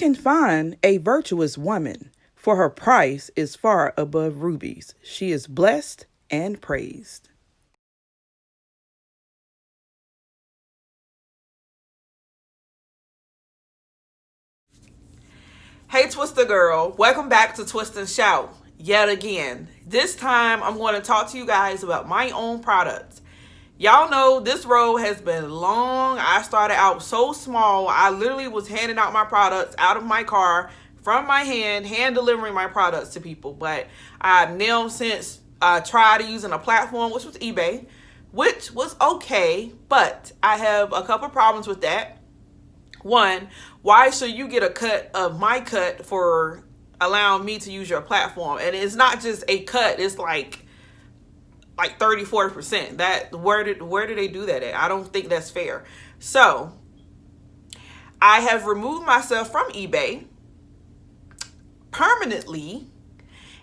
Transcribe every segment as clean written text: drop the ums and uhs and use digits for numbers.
can find a virtuous woman, for her price is far above rubies. She is blessed and praised. Hey Twister girl, welcome back to Twist and Shout yet again. This time I'm going to talk to you guys about my own products. Y'all know this road has been long. I started out so small. I literally was handing out my products out of my car from my hand delivering my products to people. But I've now since tried using a platform, which was eBay, which was okay. But I have a couple problems with that. One, why should you get a cut of my cut for allowing me to use your platform? And it's not just a cut, it's like 30-40%. That where did they do that at? I don't think that's fair. So I have removed myself from eBay permanently,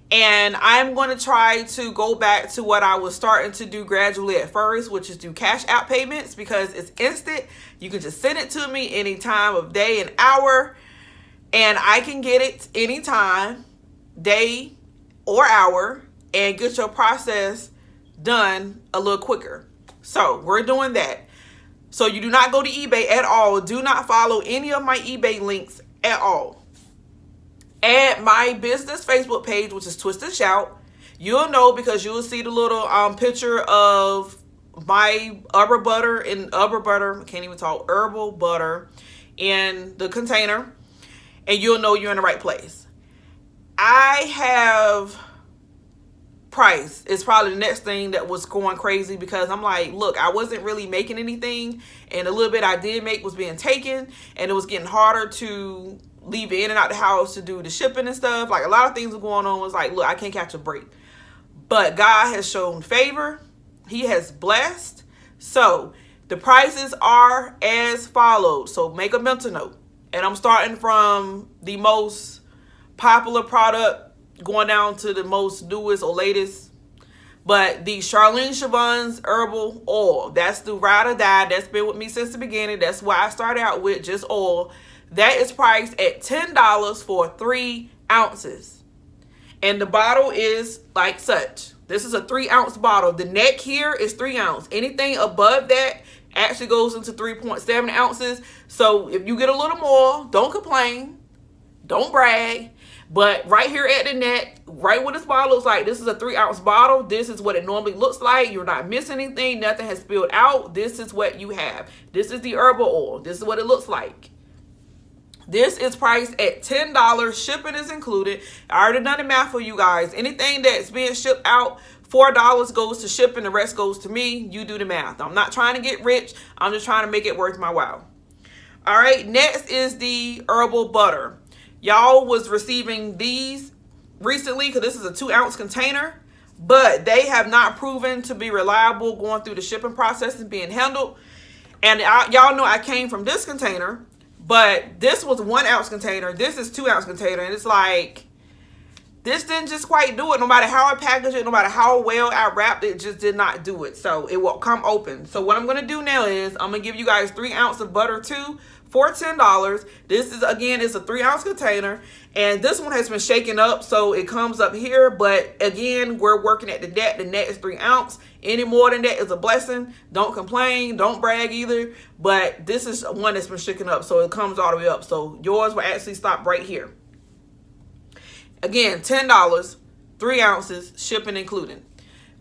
and I'm going to try to go back to what I was starting to do gradually at first, which is do cash out payments, because it's instant. You can just send it to me any time of day and hour, and I can get it anytime, day or hour, and get your process done a little quicker. So we're doing that. So you do not go to eBay at all. Do not follow any of my eBay links at all. Add my business Facebook page, which is Twist and Shout. You'll know because you'll see the little picture of my herbal butter I can't even talk, herbal butter in the container, and you'll know you're in the right place. I have price is probably the next thing that was going crazy, because I'm like, look, I wasn't really making anything, and the little bit I did make was being taken, and it was getting harder to leave it in and out the house to do the shipping and stuff. Like a lot of things were going on. Was like, look, I can't catch a break. But God has shown favor. He has blessed. So the prices are as follows. So make a mental note. And I'm starting from the most popular product going down to the most newest or latest. But the Charlene Shavon's herbal oil, that's the ride or die. That's been with me since the beginning. That's why I started out with just oil. That is priced at $10 for 3 ounces. And the bottle is like such. This is a 3-ounce bottle. The neck here is 3 ounces. Anything above that actually goes into 3.7 ounces. So if you get a little more, don't complain. Don't brag. But right here at the neck, right where this bottle looks like, this is a 3-ounce bottle. This is what it normally looks like. You're not missing anything. Nothing has spilled out. This is what you have. This is the herbal oil. This is what it looks like. This is priced at $10. Shipping is included. I already done the math for you guys. Anything that's being shipped out, $4 goes to shipping. The rest goes to me. You do the math. I'm not trying to get rich. I'm just trying to make it worth my while. All right. Next is the herbal butter. Y'all was receiving these recently because this is a 2-ounce container. But they have not proven to be reliable going through the shipping process and being handled. And y'all know I came from this container. But this was 1-ounce container. This is 2-ounce container. And it's like, this didn't just quite do it. No matter how I packaged it, no matter how well I wrapped it, just did not do it. So it will come open. So what I'm going to do now is I'm going to give you guys 3 ounces of butter too for $10. This is, again, it's a 3-ounce container. And this one has been shaken up, so it comes up here. But again, we're working at the net. The net is 3 ounces. Any more than that is a blessing. Don't complain. Don't brag either. But this is one that's been shaken up, so it comes all the way up. So yours will actually stop right here. Again, $10, 3 ounces, shipping included.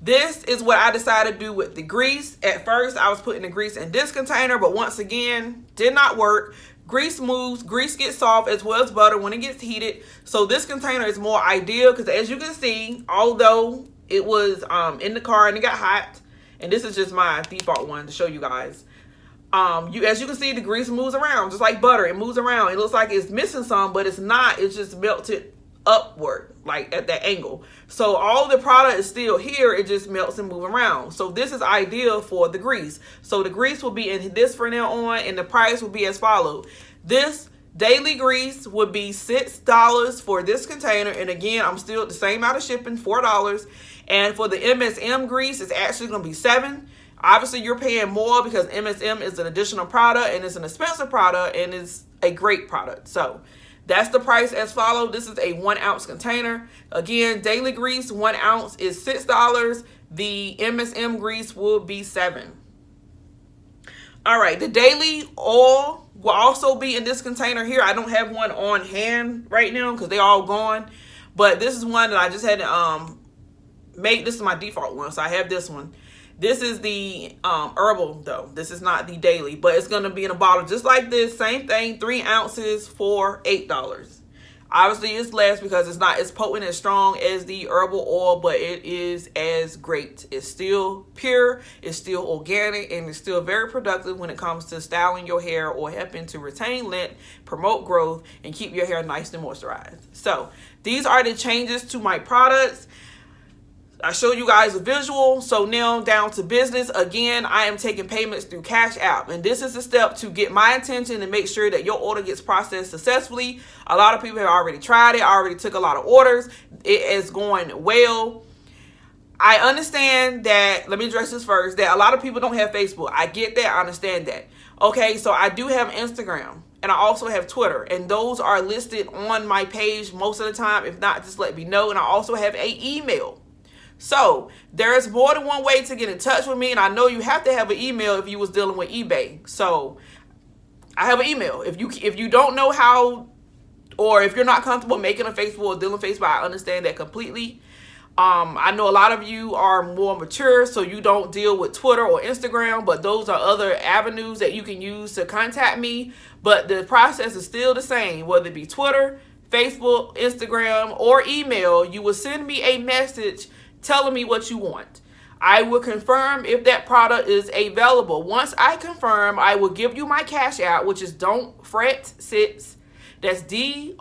This is what I decided to do with the grease. At first, I was putting the grease in this container, but once again, did not work. Grease moves, grease gets soft as well as butter when it gets heated. So this container is more ideal because as you can see, although it was in the car and it got hot, and this is just my default one to show you guys. As you can see, the grease moves around just like butter. It moves around. It looks like it's missing some, but it's not. It's just melted upward, like at that angle. So all the product is still here. It just melts and moves around. So this is ideal for the grease. So the grease will be in this from now on, and the price will be as follows. This daily grease would be $6 for this container. And again, I'm still the same amount of shipping, $4. And for the MSM grease, it's actually going to be $7. Obviously, you're paying more because MSM is an additional product and it's an expensive product and it's a great product. So That's the price as follows. This is a 1 ounce container. Again, daily grease, 1 ounce is $6. The MSM grease will be $7. All right, the daily oil will also be in this container here. I don't have one on hand right now because they're all gone. But this is one that I just had to make. This is my default one, so I have this one. This is the herbal though. This is not the daily, but it's going to be in a bottle just like this. Same thing, 3 ounces for $8. Obviously, it's less because it's not as potent and strong as the herbal oil, but it is as great. It's still pure, it's still organic, and it's still very productive when it comes to styling your hair or helping to retain length, promote growth, and keep your hair nice and moisturized. So these are the changes to my products. I showed you guys a visual, so now down to business. Again, I am taking payments through Cash App, and this is a step to get my attention and make sure that your order gets processed successfully. A lot of people have already tried it, already took a lot of orders. It is going well. I understand that, let me address this first, that a lot of people don't have Facebook. I get that, I understand that. Okay, so I do have Instagram, and I also have Twitter, and those are listed on my page most of the time. If not, just let me know. And I also have an email. So there's more than one way to get in touch with me, and I know you have to have an email if you was dealing with eBay. So I have an email. If you don't know how, or if you're not comfortable making a Facebook or dealing with Facebook, I understand that completely. I know a lot of you are more mature, so you don't deal with Twitter or Instagram, but those are other avenues that you can use to contact me. But the process is still the same, whether it be Twitter, Facebook, Instagram, or email. You will send me a message telling me what you want. I will confirm if that product is available. Once I confirm, I will give you my Cash App, which is Don't Fret 6. That's DONTFRETT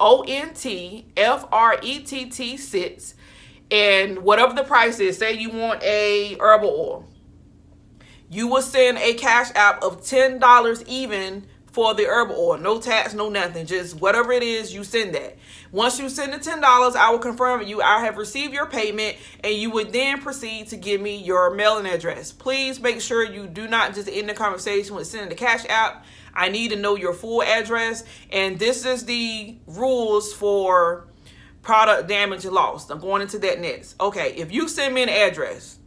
6. And whatever the price is, say you want a herbal oil, you will send a Cash App of $10 even for the herbal oil. No tax, no nothing. Just whatever it is, you send that. Once you send the $10, I will confirm with you I have received your payment, and you would then proceed to give me your mailing address. Please make sure you do not just end the conversation with sending the Cash App. I need to know your full address, and this is the rules for product damage and loss. I'm going into that next. Okay, if you send me an address,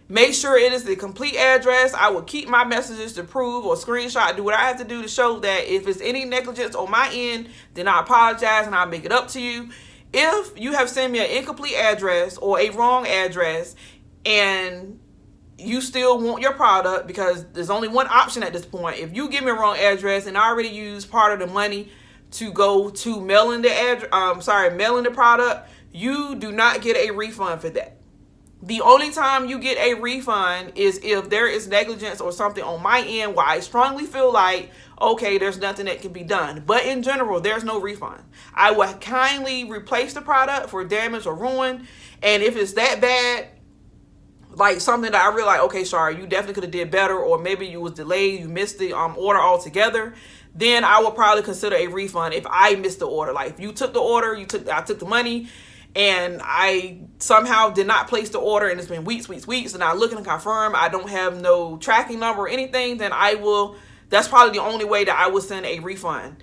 make sure it is the complete address. I will keep my messages to prove or screenshot, do what I have to do to show that. If it's any negligence on my end, then I apologize and I'll make it up to you. If you have sent me an incomplete address or a wrong address and you still want your product, because there's only one option at this point. If you give me a wrong address and I already used part of the money to go to mailing the product, you do not get a refund for that. The only time you get a refund is if there is negligence or something on my end where I strongly feel like, okay, there's nothing that can be done. But in general, there's no refund. I will kindly replace the product for damage or ruin. And if it's that bad, like something that I realize, okay, sorry, you definitely could have did better, or maybe you was delayed, you missed the order altogether, then I will probably consider a refund if I missed the order. Like if you took the order, I took the money, and I somehow did not place the order, and it's been weeks, and I look and confirm I don't have no tracking number or anything, then that's probably the only way that I would send a refund.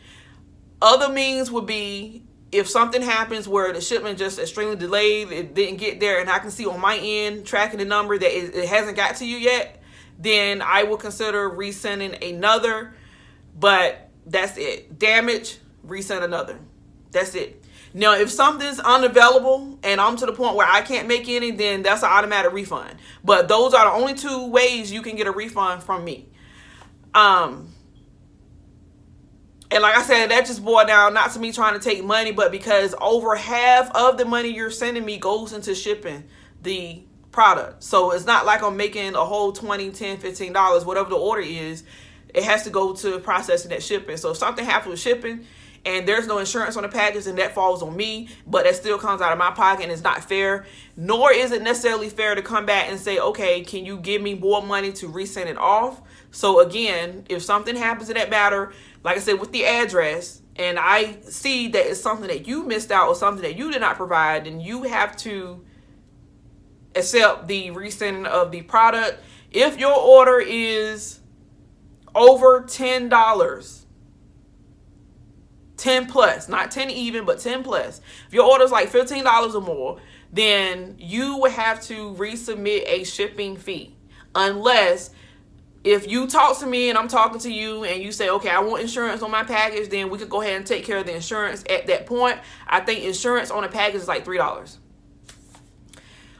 Other means would be if something happens where the shipment just extremely delayed, it didn't get there, and I can see on my end tracking the number that it hasn't got to you yet, then I will consider resending another. But that's it. Damage, resend another. That's it. Now, if something's unavailable and I'm to the point where I can't make any, then that's an automatic refund. But those are the only two ways you can get a refund from me. And like I said, that just boiled down not to me trying to take money, but because over half of the money you're sending me goes into shipping the product. So it's not like I'm making a whole $20, $10, $15, whatever the order is. It has to go to processing that shipping. So if something happens with shipping and there's no insurance on the package, and that falls on me, but that still comes out of my pocket, and it's not fair. Nor is it necessarily fair to come back and say, okay, can you give me more money to resend it off? So again, if something happens in that matter, like I said, with the address, and I see that it's something that you missed out or something that you did not provide, then you have to accept the resending of the product. If your order is over $10, 10 plus, not 10 even, but 10 plus. If your order is like $15 or more, then you would have to resubmit a shipping fee. Unless if you talk to me and I'm talking to you and you say, okay, I want insurance on my package, then we could go ahead and take care of the insurance at that point. I think insurance on a package is like $3.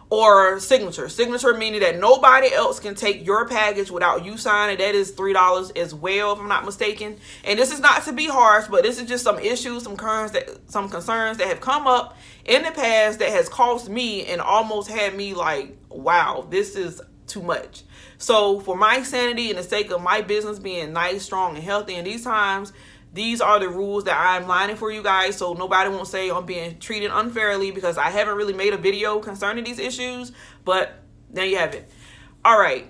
Or signature. Signature meaning that nobody else can take your package without you signing. That is $3 as well, if I'm not mistaken. And this is not to be harsh, but this is just some issues, some concerns that have come up in the past that has cost me and almost had me like, wow, this is too much. So for my sanity and the sake of my business being nice, strong, and healthy in these times, these are the rules that I'm lining for you guys, so nobody won't say I'm being treated unfairly, because I haven't really made a video concerning these issues, but there you have it. All right,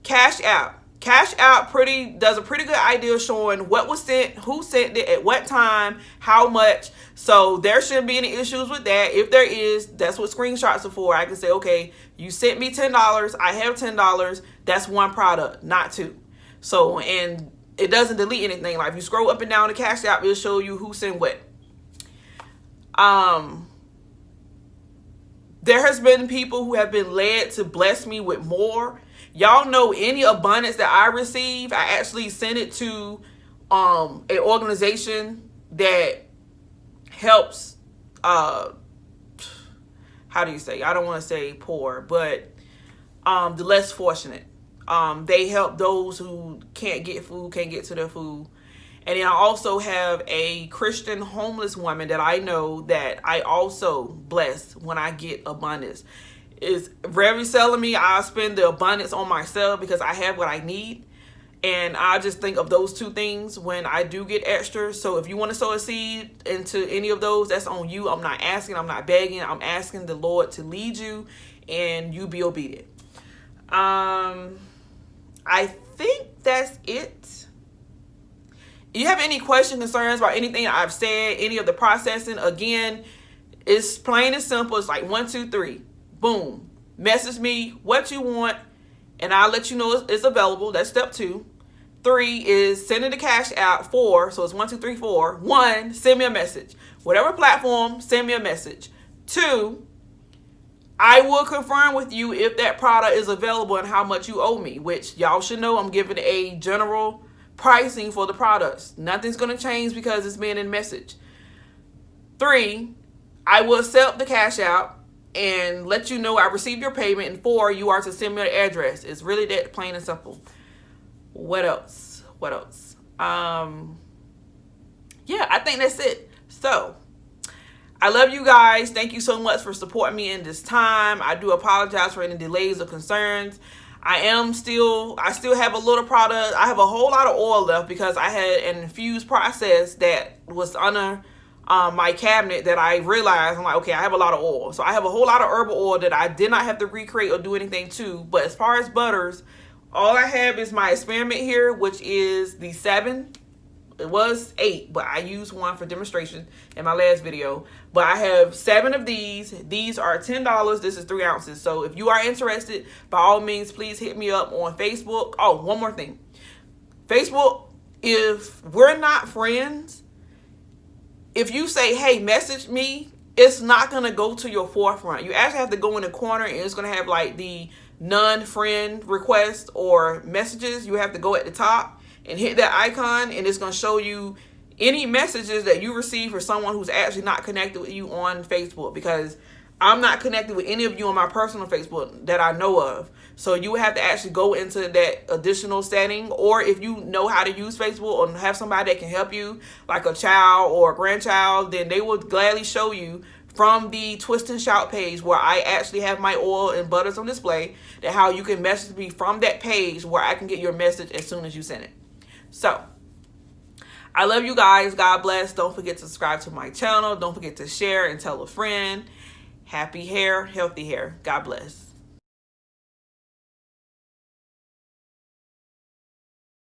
Cash App. Cash App does a pretty good idea showing what was sent, who sent it, at what time, how much. So there shouldn't be any issues with that. If there is, that's what screenshots are for. I can say, okay, you sent me $10. I have $10. That's one product, not two. So, and it doesn't delete anything. Like if you scroll up and down the Cash App, it'll show you who sent what. There has been people who have been led to bless me with more. Y'all know any abundance that I receive, I actually send it to an organization that helps, how do you say? I don't want to say poor, but the less fortunate. They help those who can't get food, can't get to their food. And then I also have a Christian homeless woman that I know that I also bless when I get abundance. It's very seldom I spend the abundance on myself because I have what I need. And I just think of those two things when I do get extra. So if you want to sow a seed into any of those, that's on you. I'm not asking, I'm not begging. I'm asking the Lord to lead you and you be obedient. I think that's it. If you have any questions, concerns about anything I've said, any of the processing, again, it's plain and simple. It's like 1, 2, 3. Boom. Message me what you want, and I'll let you know it's available. That's step 2. 3 is sending the cash out. 4, so it's 1, 2, 3, 4. 1, send me a message. Whatever platform, send me a message. 2, I will confirm with you if that product is available and how much you owe me, which y'all should know I'm giving a general pricing for the products. Nothing's going to change because it's being in message. 3, I will accept the cash out and let you know I received your payment. And 4, you are to send me the address. It's really that plain and simple. What else? Yeah, I think that's it. So I love you guys. Thank you so much for supporting me in this time. I do apologize for any delays or concerns. I still have a little product. I have a whole lot of oil left because I had an infused process that was under my cabinet that I realized, I'm like, okay, I have a lot of oil. So I have a whole lot of herbal oil that I did not have to recreate or do anything to. But as far as butters, all I have is my experiment here, which is the 7. It was 8, but I used 1 for demonstration in my last video. But I have 7 of these. These are $10. This is 3 ounces. So if you are interested, by all means, please hit me up on Facebook. Oh, one more thing. Facebook, if we're not friends, if you say, hey, message me, it's not going to go to your forefront. You actually have to go in the corner and it's going to have like the non-friend request or messages. You have to go at the top and hit that icon, and it's going to show you any messages that you receive for someone who's actually not connected with you on Facebook, because I'm not connected with any of you on my personal Facebook that I know of. So you have to actually go into that additional setting, or if you know how to use Facebook or have somebody that can help you, like a child or a grandchild, then they will gladly show you from the Twist and Shout page where I actually have my oil and butters on display, that how you can message me from that page where I can get your message as soon as you send it. So, I love you guys. God bless. Don't forget to subscribe to my channel. Don't forget to share and tell a friend. Happy hair, healthy hair. God bless.